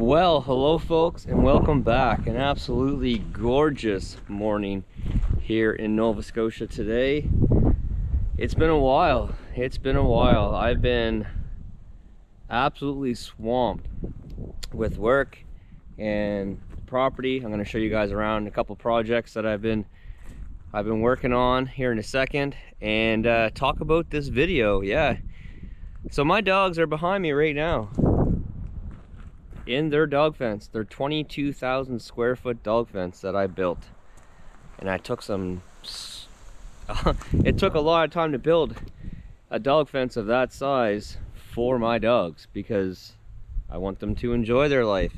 Well, hello folks, and welcome back. An absolutely gorgeous morning here in Nova Scotia today. It's been a while. I've been absolutely swamped with work and property. I'm going to show you guys around a couple projects that I've been working on here in a second, and talk about this video. Yeah, so my dogs are behind me right now in their dog fence, their 22,000 square foot dog fence that I built. And I took some it took a lot of time to build a dog fence of that size for my dogs, because I want them to enjoy their life,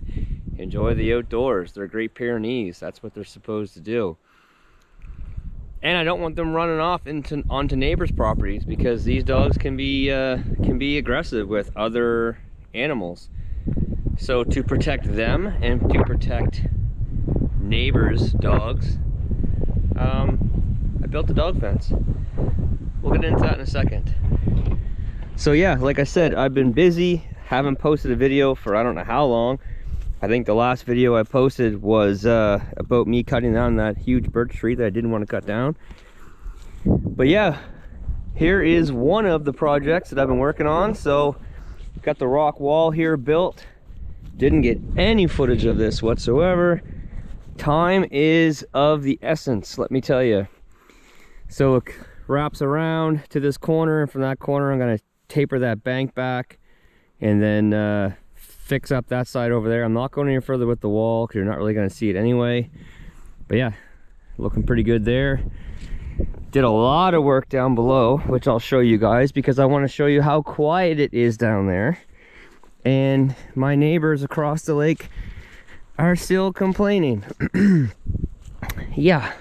enjoy the outdoors. They're Great Pyrenees. That's what they're supposed to do. And I don't want them running off onto neighbors' properties, because these dogs can be aggressive with other animals. So to protect them and to protect neighbors' dogs, I built a dog fence. We'll get into that in a second. So yeah, like I said, I've been busy. Haven't posted a video for I don't know how long. I think the last video I posted was about me cutting down that huge birch tree that I didn't want to cut down. But yeah, here is one of the projects that I've been working on. So got the rock wall here built. Didn't get any footage of this whatsoever. Time is of the essence, let me tell you. So it wraps around to this corner, and from that corner I'm going to taper that bank back and then fix up that side over there. I'm not going any further with the wall because you're not really going to see it anyway. But yeah, looking pretty good there. Did a lot of work down below, which I'll show you guys, because I want to show you how quiet it is down there. And my neighbors across the lake are still complaining. Yeah.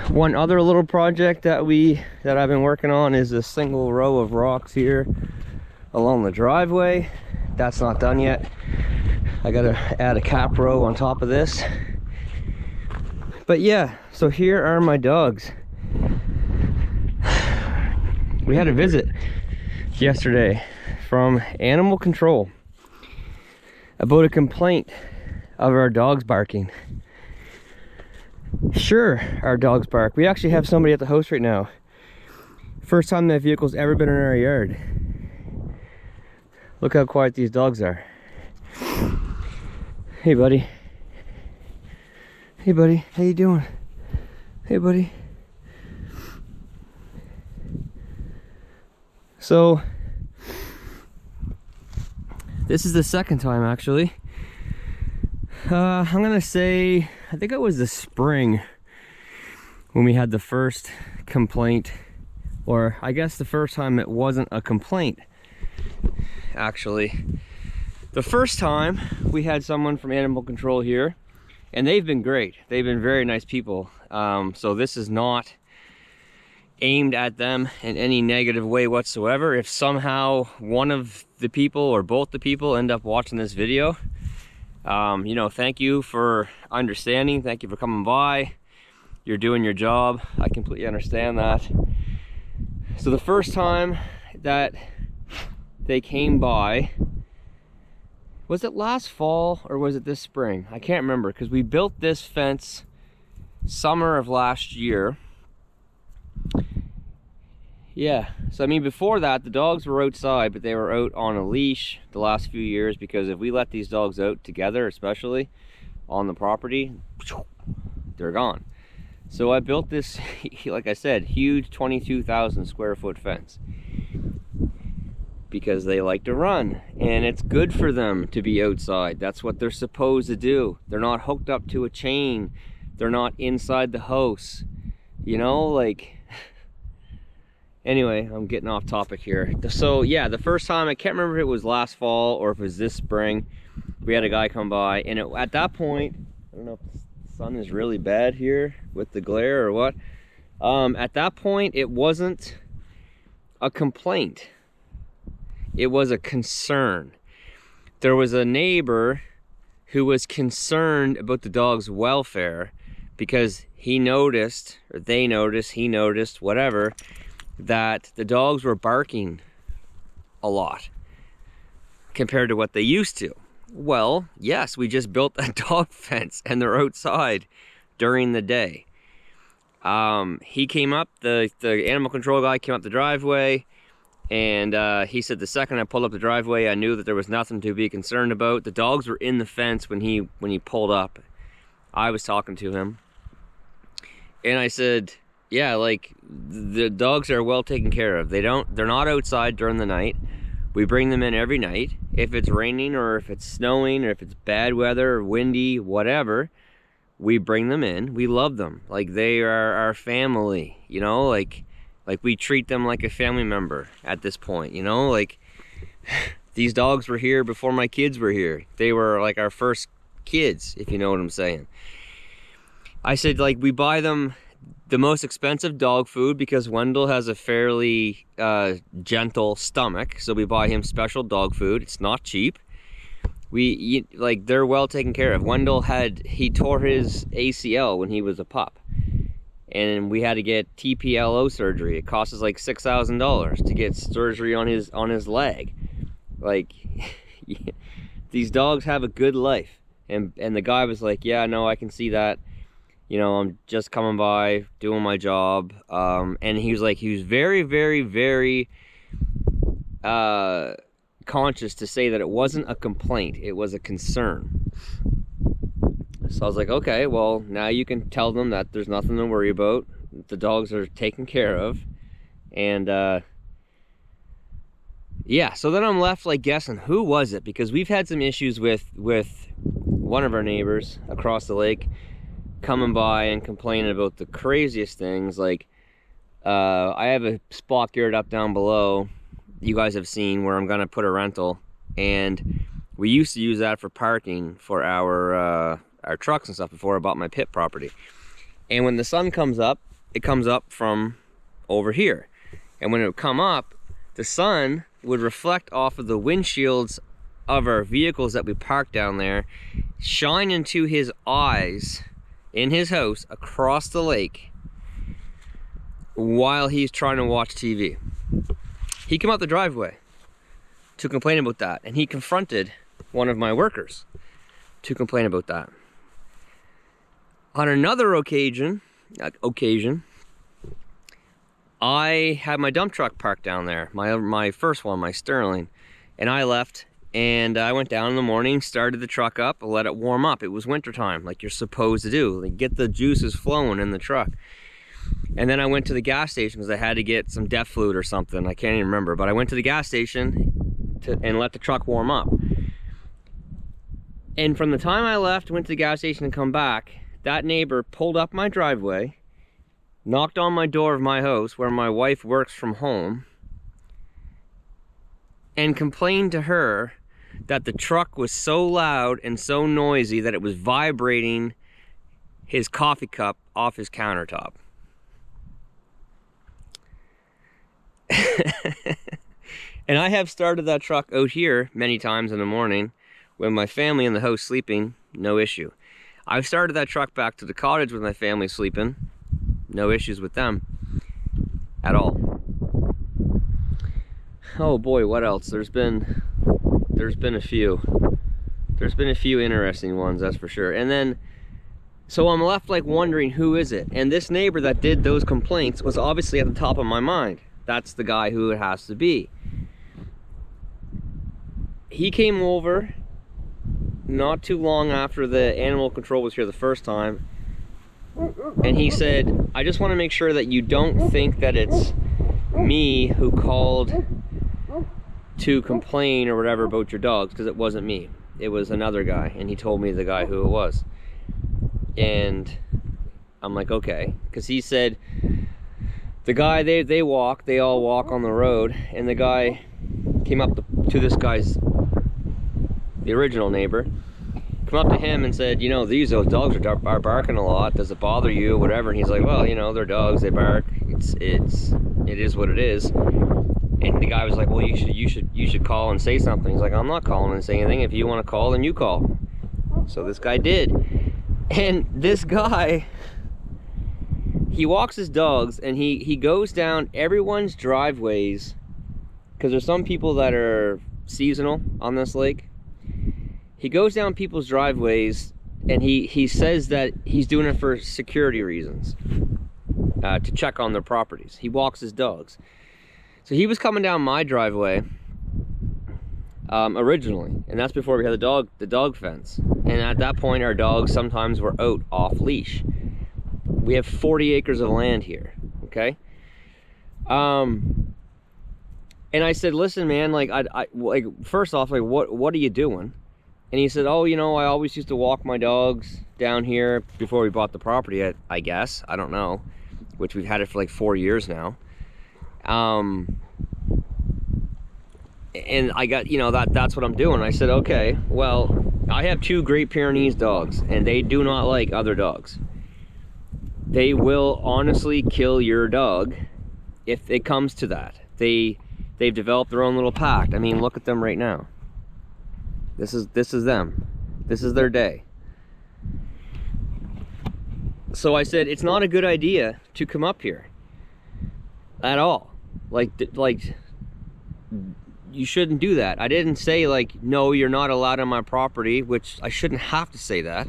One other little project that I've been working on is a single row of rocks here along the driveway. That's not done yet. I gotta add a cap row on top of this. But yeah, so here are my dogs. We had a visit yesterday from animal control about a complaint of our dogs barking. Sure, our dogs bark. We actually have somebody at the house right now. First time that vehicle's ever been in our yard. Look how quiet these dogs are. Hey buddy. Hey buddy, how you doing? Hey buddy. So this is the second time actually. I'm gonna say, I think it was the spring when we had the first complaint, or I guess the first time it wasn't a complaint actually. The first time we had someone from animal control here, and they've been great. They've been very nice people. So this is not aimed at them in any negative way whatsoever. If somehow one of the people or both the people end up watching this video, you know, thank you for understanding. Thank you for coming by. You're doing your job. I completely understand that. So the first time that they came by, was it last fall or was it this spring? I can't remember, because we built this fence summer of last year. Yeah, so I mean, before that the dogs were outside, but they were out on a leash the last few years, because if we let these dogs out together, especially on the property, they're gone. So I built this, like I said, huge 22,000 square foot fence, because they like to run, and it's good for them to be outside. That's what they're supposed to do. They're not hooked up to a chain. They're not inside the house, you know, like. Anyway, I'm getting off topic here. So yeah, the first time, I can't remember if it was last fall or if it was this spring, we had a guy come by, and at that point, I don't know if the sun is really bad here with the glare or what. At that point, it wasn't a complaint. It was a concern. There was a neighbor who was concerned about the dog's welfare, because he noticed, or they noticed, he noticed, whatever, that the dogs were barking a lot. compared to what they used to. Well, yes, we just built a dog fence and they're outside during the day. He came up, the animal control guy came up the driveway, and he said the second I pulled up the driveway, I knew that there was nothing to be concerned about. The dogs were in the fence when he pulled up. I was talking to him, and I said, yeah, like, the dogs are well taken care of. They're not outside during the night. We bring them in every night. If it's raining or if it's snowing or if it's bad weather or windy, whatever, we bring them in. We love them. Like, they are our family, you know? Like we treat them like a family member at this point, you know? Like, these dogs were here before my kids were here. They were like our first kids, if you know what I'm saying. I said, like, we buy them the most expensive dog food because Wendell has a fairly gentle stomach, so we buy him special dog food. It's not cheap. Like, they're well taken care of. Wendell he tore his ACL when he was a pup, and we had to get TPLO surgery. It cost us like $6,000 to get surgery on his leg. Like, these dogs have a good life, and the guy was like, yeah, no, I can see that. You know, I'm just coming by, doing my job. And he was very, very, very conscious to say that it wasn't a complaint, it was a concern. So I was like, okay, well, now you can tell them that there's nothing to worry about. The dogs are taken care of. And yeah, so then I'm left like guessing, who was it? Because we've had some issues with one of our neighbors across the lake coming by and complaining about the craziest things. Like, I have a spot yard up down below you guys have seen where I'm gonna put a rental, and we used to use that for parking for our trucks and stuff before I bought my pit property. And when the sun comes up, it comes up from over here, and when it would come up, the sun would reflect off of the windshields of our vehicles that we parked down there, shine into his eyes in his house across the lake while he's trying to watch TV. He came out the driveway to complain about that, and he confronted one of my workers to complain about that. On another occasion, I had my dump truck parked down there, my first one, my Sterling, and I left. And I went down in the morning, started the truck up, let it warm up. It was wintertime, like you're supposed to do. Like, get the juices flowing in the truck. And then I went to the gas station because I had to get some DEF fluid or something. I can't even remember. But I went to the gas station and let the truck warm up. And from the time I left, went to the gas station and come back, that neighbor pulled up my driveway, knocked on my door of my house where my wife works from home, and complained to her that the truck was so loud and so noisy that it was vibrating his coffee cup off his countertop. And I have started that truck out here many times in the morning when my family in the house sleeping, no issue. I've started that truck back to the cottage with my family sleeping, no issues with them at all. Oh boy, what else? There's been a few interesting ones, that's for sure. And then, so I'm left like wondering, who is it? And this neighbor that did those complaints was obviously at the top of my mind. That's the guy who it has to be. He came over not too long after the animal control was here the first time, and he said, I just want to make sure that you don't think that it's me who called to complain or whatever about your dogs, because it wasn't me. It was another guy, and he told me the guy who it was. And I'm like, okay, because he said the guy, they all walk on the road, and the guy came up to this guy's, the original neighbor, come up to him and said, you know, those dogs are barking a lot, does it bother you, whatever? And he's like, well, you know, they're dogs, they bark, it is what it is. And the guy was like, well, you should call and say something. He's like, I'm not calling and saying anything. If you want to call, then you call. So this guy did. And this guy, he walks his dogs, and he goes down everyone's driveways, because there's some people that are seasonal on this lake. He goes down people's driveways and he says that he's doing it for security reasons, to check on their properties. He walks his dogs. So he was coming down my driveway originally, and that's before we had the dog fence. And at that point, our dogs sometimes were out off leash. We have 40 acres of land here, okay? And I said, listen, man, like, like, first off, like, what are you doing? And he said, oh, you know, I always used to walk my dogs down here before we bought the property, I guess. I don't know, which we've had it for like 4 years now. And I got, you know, that's what I'm doing. I said, okay, well, I have 2 Great Pyrenees dogs, and they do not like other dogs. They will honestly kill your dog if it comes to that. They've developed their own little pact. I mean, look at them right now. This is them. This is their day. So I said, it's not a good idea to come up here at all. Like you shouldn't do that. I didn't say, like, no, you're not allowed on my property, which I shouldn't have to say that.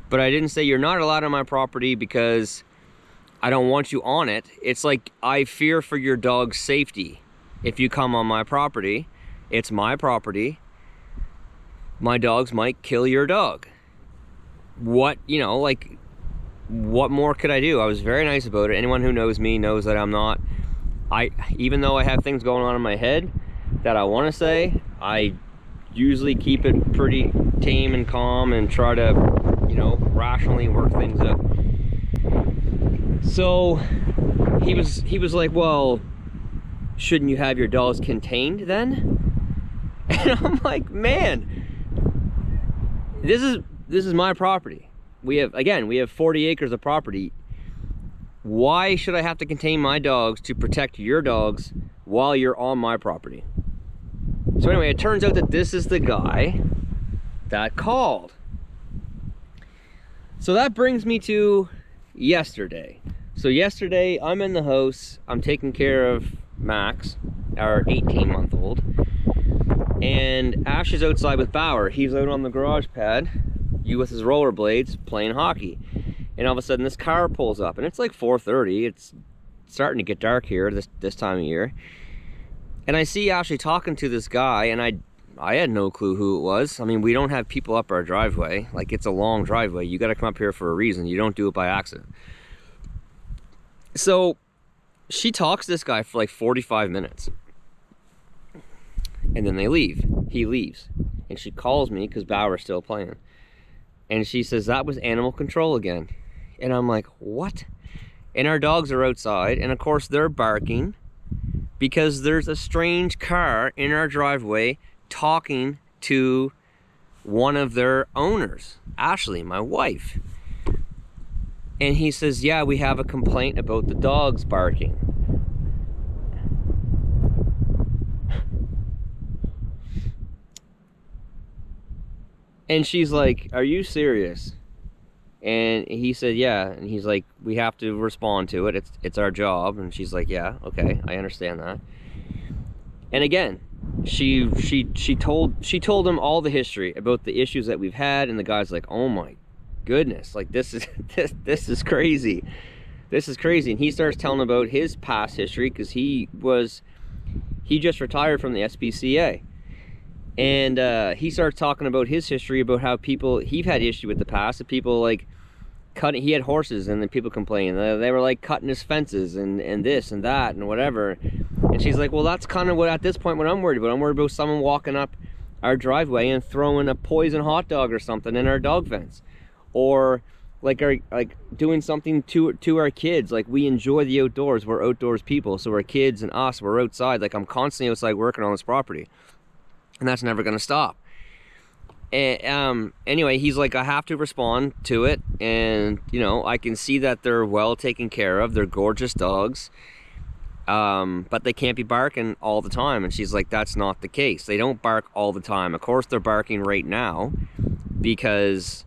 But I didn't say you're not allowed on my property because I don't want you on it. It's like, I fear for your dog's safety. If you come on my property, it's my property. My dogs might kill your dog. What, you know, like, what more could I do? I was very nice about it. Anyone who knows me knows that I'm not, even though I have things going on in my head that I want to say, I usually keep it pretty tame and calm and try to, you know, rationally work things out. So he was like, well, shouldn't you have your dogs contained then? And I'm like, man, this is my property. We have 40 acres of property. Why should I have to contain my dogs to protect your dogs while you're on my property? So anyway, it turns out that this is the guy that called. So that brings me to yesterday. So yesterday, I'm in the house. I'm taking care of Max, our 18-month-old. And Ash is outside with Bauer. He's out on the garage pad, with his rollerblades, playing hockey. And all of a sudden, this car pulls up. And it's like 4:30. It's starting to get dark here this time of year. And I see Ashley talking to this guy, and I had no clue who it was. I mean, we don't have people up our driveway. Like, it's a long driveway. You got to come up here for a reason. You don't do it by accident. So she talks to this guy for like 45 minutes. And then they leave. He leaves. And she calls me because Bauer's still playing. And she says, that was animal control again. And I'm like, what? And our dogs are outside. And of course, they're barking because there's a strange car in our driveway talking to one of their owners, Ashley, my wife. And he says, yeah, we have a complaint about the dogs barking. And she's like, are you serious? And he said, yeah. And he's like, we have to respond to it. It's our job. And she's like, yeah, okay, I understand that. And again, she told him all the history about the issues that we've had, and the guy's like, oh my goodness, like this is crazy. This is crazy. And he starts telling about his past history because he just retired from the SPCA. And he starts talking about his history, about how he've had issue with the past, of people like cutting, he had horses and then people complaining. They were like cutting his fences and this and that and whatever. And she's like, well, that's kind of what, at this point, what I'm worried about. I'm worried about someone walking up our driveway and throwing a poison hot dog or something in our dog fence. Or like doing something to our kids. Like, we enjoy the outdoors. We're outdoors people. So our kids and us, we're outside. Like, I'm constantly outside working on this property. And that's never going to stop. And anyway, he's like, I have to respond to it. And, you know, I can see that they're well taken care of. They're gorgeous dogs. But they can't be barking all the time. And she's like, that's not the case. They don't bark all the time. Of course, they're barking right now because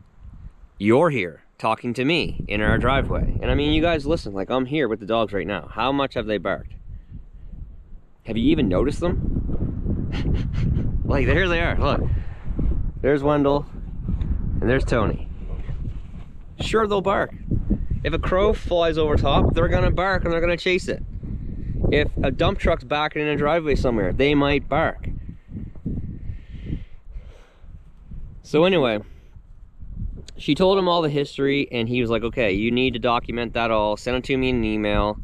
you're here talking to me in our driveway. And I mean, you guys listen, like, I'm here with the dogs right now. How much have they barked? Have you even noticed them? Like, there they are, look. There's Wendell, and there's Tony. Sure, they'll bark. If a crow flies over top, they're gonna bark and they're gonna chase it. If a dump truck's backing in a driveway somewhere, they might bark. So anyway, she told him all the history, and he was like, okay, you need to document that all, send it to me in an email,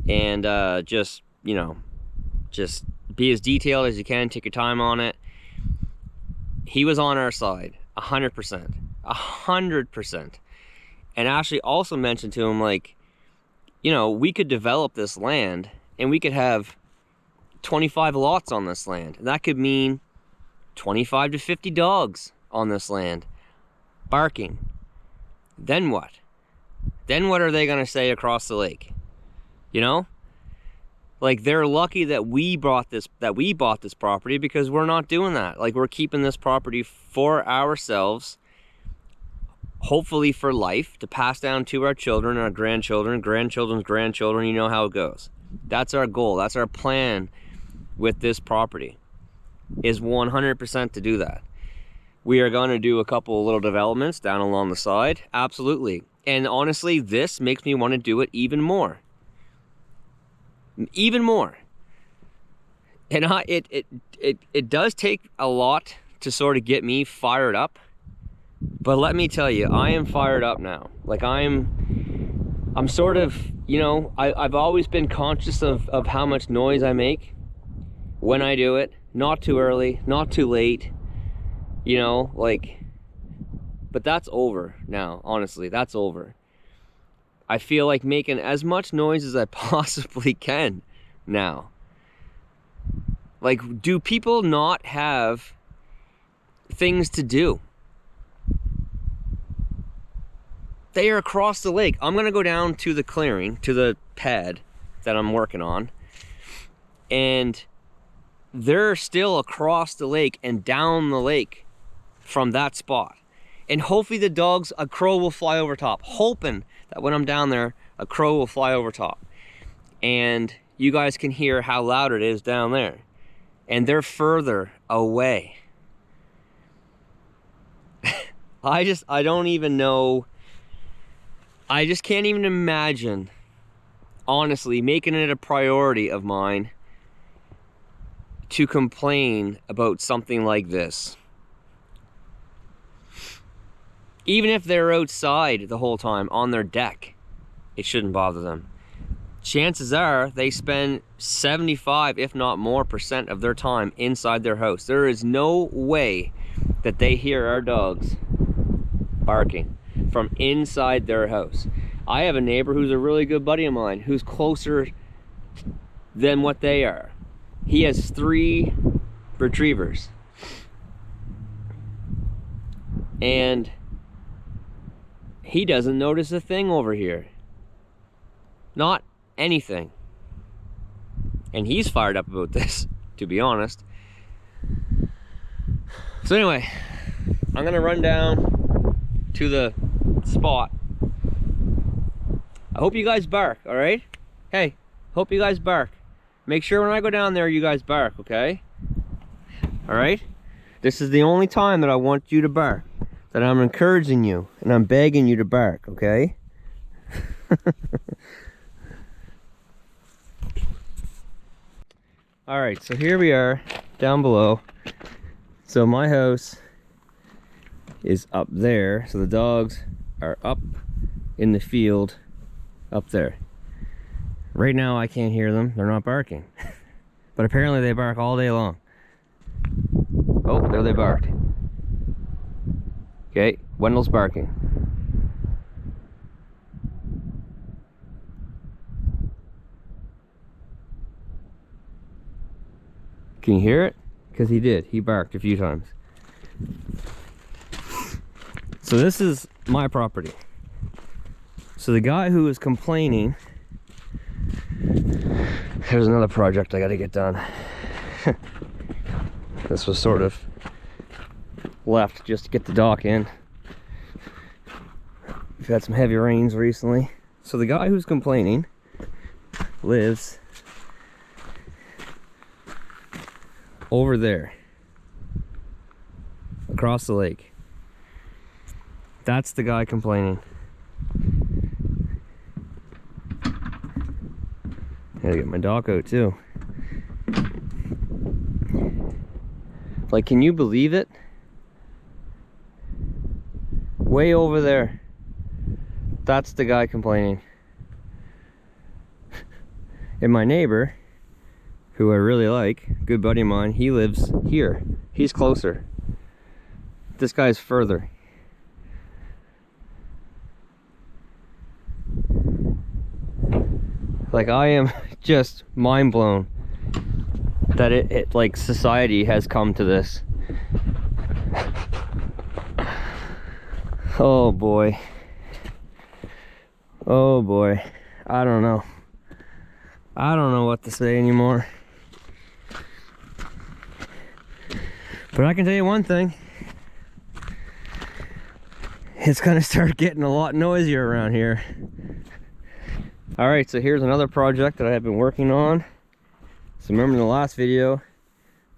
and just, you know, just be as detailed as you can, take your time on it. He was on our side, 100%, 100%. And Ashley also mentioned to him, like, you know, we could develop this land, and we could have 25 lots on this land. That could mean 25 to 50 dogs on this land, barking. Then what? Then what are they gonna say across the lake? You know? Like, they're lucky that we bought this property, because we're not doing that. Like, we're keeping this property for ourselves, hopefully for life, to pass down to our children, our grandchildren, grandchildren's grandchildren. You know how it goes. That's our goal. That's our plan with this property, is 100% to do that. We are going to do a couple of little developments down along the side. Absolutely. And honestly, this makes me want to do it even more. Even more. And it does take a lot to sort of get me fired up. But let me tell you, I am fired up now. Like, I'm sort of, you know, I've always been conscious of how much noise I make when I do it. Not too early, not too late, you know, like, but that's over now, honestly, that's over. I feel like making as much noise as I possibly can now. Like, do people not have things to do? They are across the lake. I'm gonna go down to the clearing, to the pad that I'm working on, and they're still across the lake and down the lake from that spot. And hopefully the dogs, a crow will fly over top, hoping that when I'm down there, a crow will fly over top. And you guys can hear how loud it is down there. And they're further away. I don't even know. I just can't even imagine, honestly, making it a priority of mine to complain about something like this. Even if they're outside the whole time on their deck, it shouldn't bother them. Chances are they spend 75, if not more, % of their time inside their house. There is no way that they hear our dogs barking from inside their house. I have a neighbor who's a really good buddy of mine, who's closer than what they are. He has 3 retrievers. And he doesn't notice a thing over here. Not anything. And he's fired up about this, to be honest. So anyway, I'm gonna run down to the spot. I hope you guys bark, all right? Hey, hope you guys bark. Make sure when I go down there, you guys bark, okay? All right? This is the only time that I want you to bark. That I'm encouraging you and I'm begging you to bark, okay? All right, so here we are down below. So my house is up there. So the dogs are up in the field up there. Right now I can't hear them. They're not barking. But apparently they bark all day long. Oh, there they barked. Okay, Wendell's barking. Can you hear it? Because he did. He barked a few times. So this is my property. So the guy who was complaining, there's another project I gotta get done. This was sort of left just to get the dock in. We've had some heavy rains recently. So the guy who's complaining lives over there. across the lake. That's the guy complaining. Gotta get my dog out too. Like, can you believe it? Way over there. That's the guy complaining. And my neighbor, who I really like, good buddy of mine, he lives here. He's closer. This guy's further. Like, I am just mind blown that it like society has come to this. Oh boy. Oh boy. I don't know. I don't know what to say anymore. But I can tell you one thing. It's gonna start getting a lot noisier around here. Alright, so here's another project that I have been working on. So remember in the last video,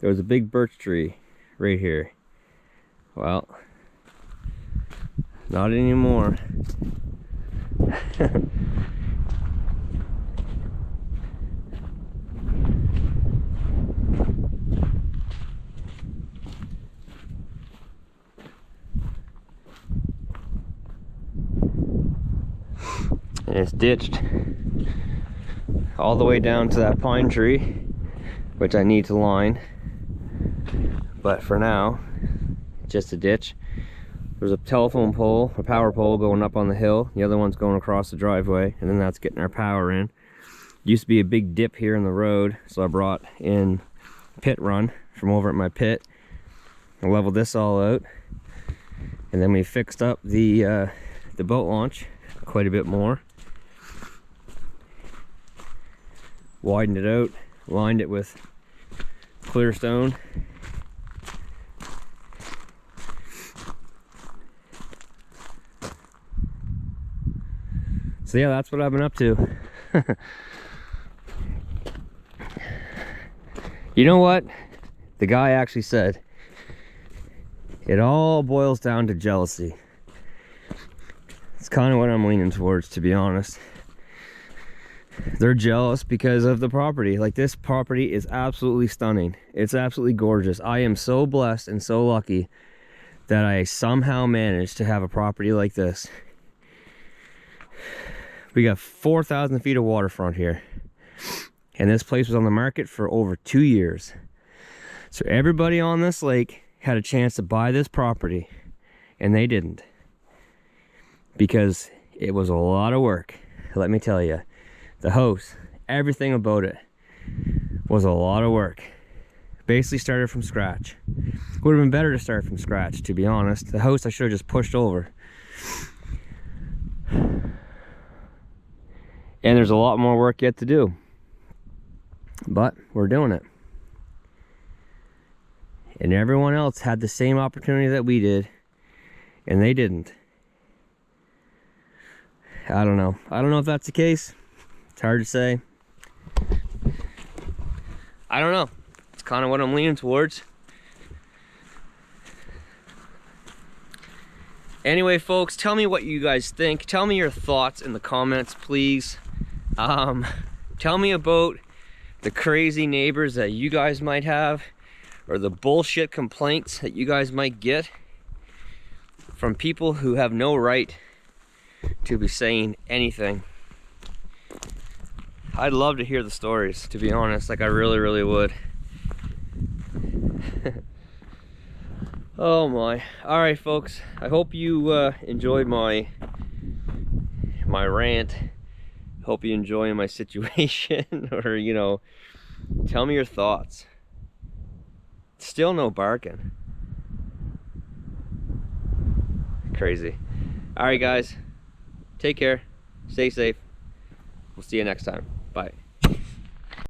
there was a big birch tree right here. Well, not anymore. And it's ditched all the way down to that pine tree, which I need to line. But for now, just a ditch. There's a telephone pole, a power pole going up on the hill. The other one's going across the driveway, and then that's getting our power in. Used to be a big dip here in the road, so I brought in pit run from over at my pit. I leveled this all out, and then we fixed up the boat launch quite a bit more. Widened it out, lined it with clear stone. So yeah, that's what I've been up to. You know what? The guy actually said, it all boils down to jealousy. It's kind of what I'm leaning towards, to be honest. They're jealous because of the property. Like, this property is absolutely stunning. It's absolutely gorgeous. I am so blessed and so lucky that I somehow managed to have a property like this. We got 4,000 feet of waterfront here. And this place was on the market for over 2 years. So everybody on this lake had a chance to buy this property, and they didn't. Because it was a lot of work, let me tell you. The house, everything about it was a lot of work. Basically started from scratch. Would have been better to start from scratch, to be honest. The house I should have just pushed over. And there's a lot more work yet to do. But we're doing it. And everyone else had the same opportunity that we did, and they didn't. I don't know. I don't know if that's the case. It's hard to say. I don't know. It's kind of what I'm leaning towards. Anyway, folks, tell me what you guys think. Tell me your thoughts in the comments, please. Tell me about the crazy neighbors that you guys might have, or the bullshit complaints that you guys might get from people who have no right to be saying anything. I'd love to hear the stories, to be honest. Like, I really, really would. Oh my. Alright, folks. I hope you enjoyed my rant. Hope you enjoy my situation. Or, you know, tell me your thoughts. Still no barking. Crazy. Alright, guys. Take care. Stay safe. We'll see you next time. Bye.